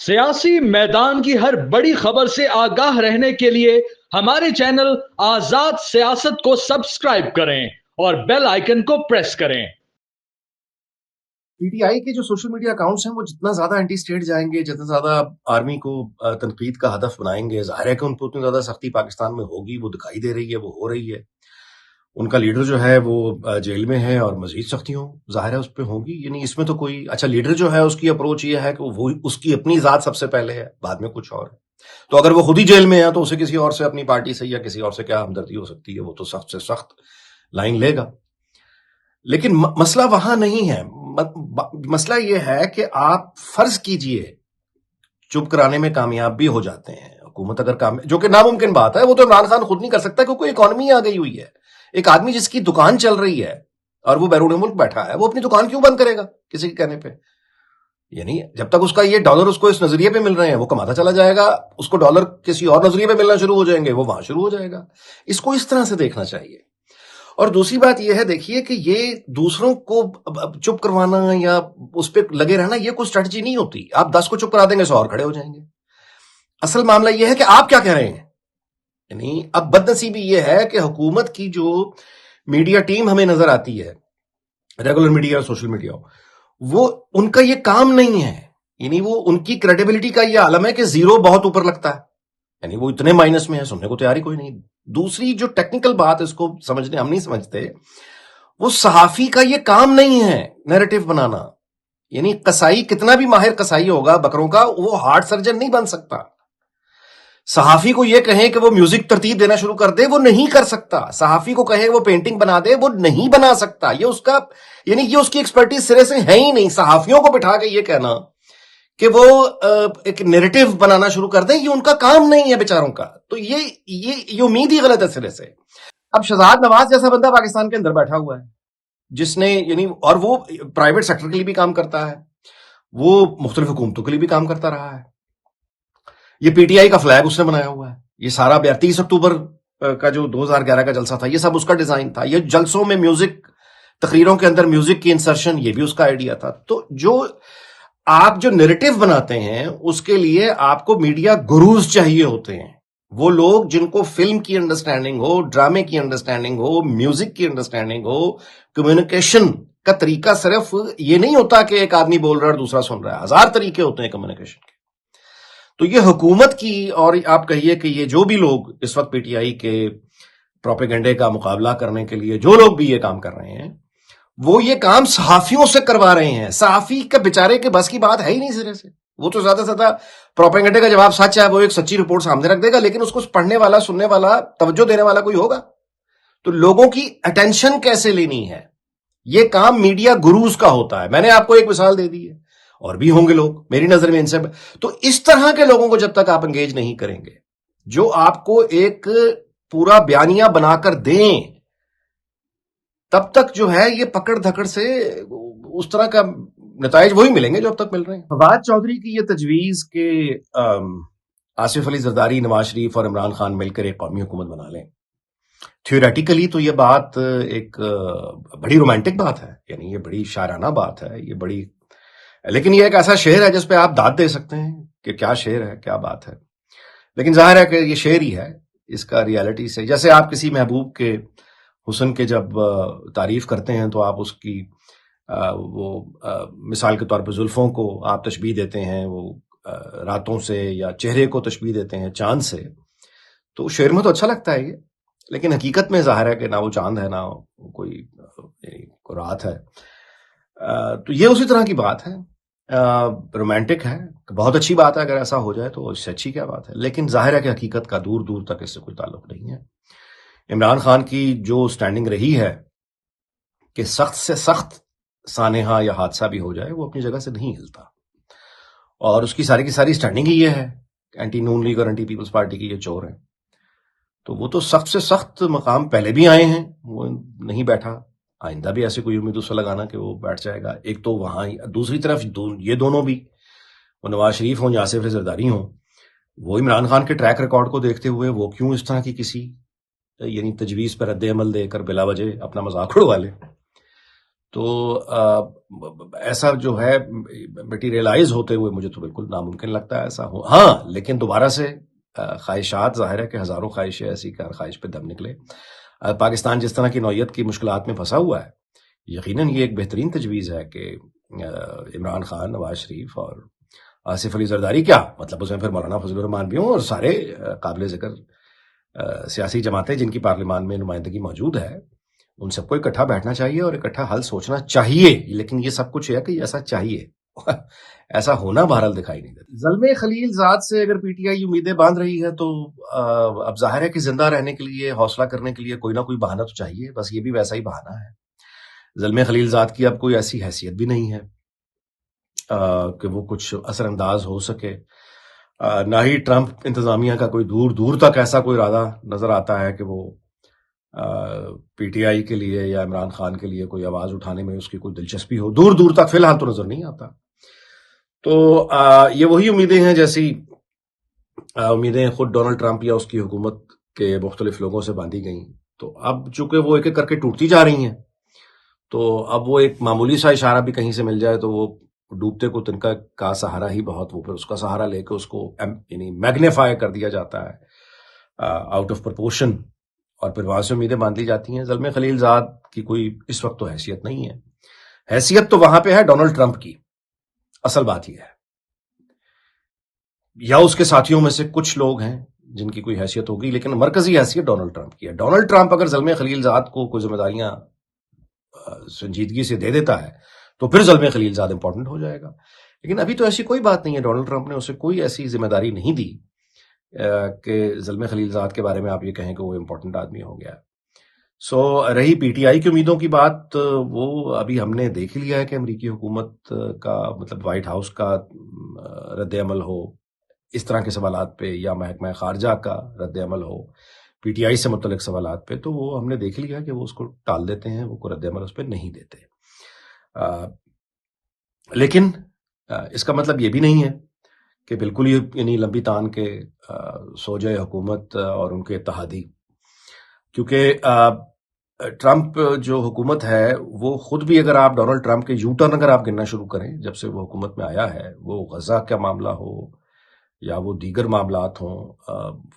सियासी मैदान की हर बड़ी खबर से आगाह रहने के लिए हमारे चैनल आजाद सियासत को सब्सक्राइब करें और बेल आइकन को प्रेस करें। पीटीआई के जो सोशल मीडिया अकाउंट्स हैं वो जितना ज्यादा एंटी स्टेट जाएंगे, जितना ज्यादा आर्मी को तनकीद का हदफ बनाएंगे, जाहिर है कि उनको उतनी ज्यादा सख्ती पाकिस्तान में होगी, वो दिखाई दे रही है, वो हो रही है। उनका लीडर जो है वो जेल में है और मजीद सख्तियों जाहिर है उस पर होगी। यानी इसमें तो कोई अच्छा लीडर जो है उसकी अप्रोच ये है कि वो उसकी अपनी जात सबसे पहले है, बाद में कुछ और है। तो अगर वो खुद ही जेल में है तो उसे किसी और से, अपनी पार्टी से या किसी और से क्या हमदर्दी हो सकती है? वो तो सख्त से सख्त लाइन लेगा। लेकिन मसला वहां नहीं है। मसला ये है कि आप फर्ज कीजिए चुप कराने में कामयाब भी हो जाते हैं, हुकूमत अगर जो कि नामुमकिन बात है, वो तो इमरान खान खुद नहीं कर सकता क्योंकि इकॉनमी आ गई हुई है। एक आदमी जिसकी दुकान चल रही है और वो बैरून मुल्क बैठा है, वो अपनी दुकान क्यों बंद करेगा किसी के कहने पे? यानी जब तक उसका ये डॉलर उसको इस नजरिए पे मिल रहे हैं, वो कमाता चला जाएगा, उसको डॉलर किसी और नजरिए पे मिलना शुरू हो जाएंगे, वो वहां शुरू हो जाएगा। इसको इस तरह से देखना चाहिए। और दूसरी बात यह है, देखिए कि ये दूसरों को चुप करवाना या उस पर लगे रहना, ये कोई स्ट्रेटजी नहीं होती। आप 10 को चुप करा देंगे, 100 और खड़े हो जाएंगे। असल मामला यह है कि आप क्या कह रहे हैं। यानी अब बदनसीबी यह है कि हुकूमत की जो मीडिया टीम हमें नजर आती है, रेगुलर मीडिया और सोशल मीडिया, वो उनका ये काम नहीं है। यानी वो उनकी क्रेडिबिलिटी का ये आलम है कि जीरो बहुत ऊपर लगता है, यानी वो इतने माइनस में है, सुनने को तैयारी कोई नहीं। दूसरी जो टेक्निकल बात इसको समझने हम नहीं समझते, वो सहाफी का ये काम नहीं है नैरेटिव बनाना। यानी कसाई कितना भी माहिर कसाई होगा बकरों का, वो हार्ट सर्जन नहीं बन सकता। सहाफी को यह कहें कि वो म्यूजिक तरतीब देना शुरू कर दे, वो नहीं कर सकता। सहाफी को कहे वो पेंटिंग बना दे, वो नहीं बना सकता। ये उसका यानी ये उसकी एक्सपर्टीज सिरे से है ही नहीं। सहाफियों को बिठा के ये कहना कि वो एक नैरेटिव बनाना शुरू कर दें, ये उनका काम नहीं है बेचारों का। तो ये उम्मीद ही गलत है सिरे से। अब शहजाद नवाज जैसा बंदा पाकिस्तान के अंदर बैठा हुआ है, जिसने यानी और वो प्राइवेट सेक्टर के लिए भी काम करता है, वो मुख्तलिफ हुकूमतों के लिए भी काम करता रहा है। ये पीटीआई का फ्लैग उसने बनाया हुआ है। ये सारा 30 अक्टूबर का जो 2011 का जलसा था, ये सब उसका डिजाइन था। ये जलसों में म्यूजिक, तकरीरों के अंदर म्यूजिक की इंसर्शन, ये भी उसका आइडिया था। तो जो नैरेटिव बनाते हैं, उसके लिए आपको मीडिया गुरूज चाहिए होते हैं। वो लोग जिनको फिल्म की अंडरस्टैंडिंग हो, ड्रामे की अंडरस्टैंडिंग हो, म्यूजिक की अंडरस्टैंडिंग हो, कम्युनिकेशन का तरीका सिर्फ ये नहीं होता कि एक आदमी बोल रहा है और दूसरा सुन रहा है। 1000 तरीके होते हैं कम्युनिकेशन के। तो ये हुकूमत की, और आप कहिए कि ये जो भी लोग इस वक्त पीटीआई के प्रोपेगेंडे का मुकाबला करने के लिए जो लोग भी ये काम कर रहे हैं, वो ये काम सहाफियों से करवा रहे हैं। सहाफी के बेचारे के बस की बात है ही नहीं सिरे से। वो तो ज्यादा से ज्यादा प्रोपेगेंडे का जवाब सच है, वो एक सच्ची रिपोर्ट सामने रख देगा, लेकिन उसको पढ़ने वाला, सुनने वाला, तवज्जो देने वाला कोई होगा? तो लोगों की अटेंशन कैसे लेनी है, ये काम मीडिया गुरूज का होता है। मैंने आपको एक मिसाल दे दी है, और भी होंगे लोग मेरी नजर में इनसे। तो इस तरह के लोगों को जब तक आप एंगेज नहीं करेंगे, जो आपको एक पूरा बयानिया बनाकर दें, तब तक जो है ये पकड़ धकड़ से उस तरह का नताइज वही मिलेंगे जो अब तक मिल रहे हैं। फवाद चौधरी की ये तजवीज के आसिफ अली जरदारी, नवाज शरीफ और इमरान खान मिलकर एक कौमी हुकूमत बना लें, थियोरेटिकली तो ये बात एक बड़ी रोमांटिक बात है, यानी ये बड़ी शायराना बात है, ये बड़ी, लेकिन ये एक ऐसा शेर है जिस पे आप दाद दे सकते हैं कि क्या शेर है, क्या बात है। लेकिन जाहिर है कि ये शेर ही है, इसका रियलिटी से, जैसे आप किसी महबूब के हुस्न के जब तारीफ करते हैं तो आप उसकी मिसाल के तौर पर जुल्फों को आप तशबीह देते हैं, वो रातों से, या चेहरे को तशबीह देते हैं चांद से। तो शेर में तो अच्छा लगता है ये, लेकिन हकीकत में जाहिर है कि ना वो चांद है, ना कोई रात है। तो ये उसी तरह की बात है, रोमांटिक है, बहुत अच्छी बात है। अगर ऐसा हो जाए तो इससे अच्छी क्या बात है, लेकिन जाहिर है कि हकीकत का दूर दूर तक इससे कोई ताल्लुक नहीं है। इमरान खान की जो स्टैंडिंग रही है कि सख्त से सख्त सानेहा या हादसा भी हो जाए, वो अपनी जगह से नहीं हिलता, और उसकी सारी की सारी स्टैंडिंग ही ये है, एंटी नून लीग और एंटी पीपल्स पार्टी की ये चोर है। तो वो तो सख्त से सख्त मकाम पहले भी आए हैं, वो नहीं बैठा, आइंदा भी ऐसे कोई उम्मीद उससे लगाना कि वो बैठ जाएगा। एक तो वहां, दूसरी तरफ ये दोनों भी, वो नवाज शरीफ हों या आसिफ अली जरदारी हों, वो इमरान खान के ट्रैक रिकॉर्ड को देखते हुए वो क्यों इस तरह की किसी यानी तजवीज पर रद्द अमल देकर बिला वजह अपना मजाक उड़वा ले। تو ایسا جو ہے مٹیریلائز ہوتے ہوئے مجھے تو بالکل ناممکن لگتا ہے ایسا ہو. ہاں لیکن دوبارہ سے خواہشات، ظاہر ہے کہ ہزاروں خواہشیں ایسی کہ ہر خواہش پہ دم نکلے. پاکستان جس طرح کی نوعیت کی مشکلات میں پھنسا ہوا ہے، یقیناً یہ ایک بہترین تجویز ہے کہ عمران خان، نواز شریف اور آصف علی زرداری، کیا مطلب اس میں پھر مولانا فضل الرحمان بھی ہوں، اور سارے قابل ذکر سیاسی جماعتیں جن کی پارلیمان میں نمائندگی موجود ہے، ان سب کو اکٹھا بیٹھنا چاہیے اور اکٹھا حل سوچنا چاہیے. لیکن یہ سب کچھ ہے کہ ایسا چاہیے، ایسا ہونا بہرحال دکھائی نہیں دیتا. زلمے خلیل زاد سے اگر پی ٹی آئی امیدیں باندھ رہی ہے تو اب ظاہر ہے کہ زندہ رہنے کے لیے، حوصلہ کرنے کے لیے کوئی نہ کوئی بہانہ تو چاہیے. بس یہ بھی ویسا ہی بہانہ ہے. زلمے خلیل زاد کی اب کوئی ایسی حیثیت بھی نہیں ہے کہ وہ کچھ اثر انداز ہو سکے. نہ ہی ٹرمپ انتظامیہ کا کوئی دور دور تک ایسا کوئی ارادہ نظر آتا ہے کہ وہ پی ٹی آئی کے لیے یا عمران خان کے لیے کوئی آواز اٹھانے میں اس کی کوئی دلچسپی ہو. دور دور تک فی الحال تو نظر نہیں آتا. تو یہ وہی امیدیں ہیں جیسی امیدیں خود ڈونلڈ ٹرمپ یا اس کی حکومت کے مختلف لوگوں سے باندھی گئیں. تو اب چونکہ وہ ایک ایک کر کے ٹوٹتی جا رہی ہیں، تو اب وہ ایک معمولی سا اشارہ بھی کہیں سے مل جائے تو وہ ڈوبتے کو تنکا کا سہارا ہی بہت، وہ پھر اس کا سہارا لے کے اس کو یعنی میگنیفائی کر دیا جاتا ہے آؤٹ آف پرپورشن، اور پھر وہاں سے امیدیں باندھ لی جاتی ہیں. زلمے خلیل زاد کی کوئی اس وقت تو حیثیت نہیں ہے. حیثیت تو وہاں پہ ہے ڈونلڈ ٹرمپ کی. اصل بات یہ ہے، یا اس کے ساتھیوں میں سے کچھ لوگ ہیں جن کی کوئی حیثیت ہوگی، لیکن مرکزی حیثیت ڈونلڈ ٹرمپ کی ہے. ڈونلڈ ٹرمپ اگر زلمے خلیل زاد کو کوئی ذمہ داریاں سنجیدگی سے دے دیتا ہے تو پھر زلمے خلیل زاد امپورٹنٹ ہو جائے گا. لیکن ابھی تو ایسی کوئی بات نہیں ہے. ڈونلڈ ٹرمپ نے اسے کوئی ایسی ذمہ داری نہیں دی کہ زلمے خلیل زاد کے بارے میں آپ یہ کہیں کہ وہ امپورٹنٹ آدمی ہو گیا. سو رہی پی ٹی آئی کی امیدوں کی بات، وہ ابھی ہم نے دیکھ لیا ہے کہ امریکی حکومت کا مطلب وائٹ ہاؤس کا رد عمل ہو اس طرح کے سوالات پہ، یا محکمہ خارجہ کا رد عمل ہو پی ٹی آئی سے متعلق سوالات پہ، تو وہ ہم نے دیکھ لیا کہ وہ اس کو ٹال دیتے ہیں، وہ رد عمل اس پہ نہیں دیتے. لیکن اس کا مطلب یہ بھی نہیں ہے کہ بالکل ہی یعنی لمبی تان کے سو جائے حکومت اور ان کے اتحادی. کیونکہ ٹرمپ جو حکومت ہے وہ خود بھی، اگر آپ ڈونلڈ ٹرمپ کے یو ٹرن اگر آپ گننا شروع کریں جب سے وہ حکومت میں آیا ہے، وہ غزہ کا معاملہ ہو یا وہ دیگر معاملات ہوں،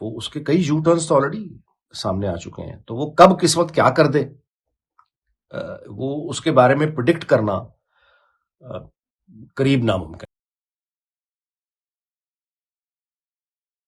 وہ اس کے کئی یو ٹرنز تو آلریڈی سامنے آ چکے ہیں. تو وہ کب کس وقت کیا کر دے، وہ اس کے بارے میں پریڈکٹ کرنا قریب ناممکن.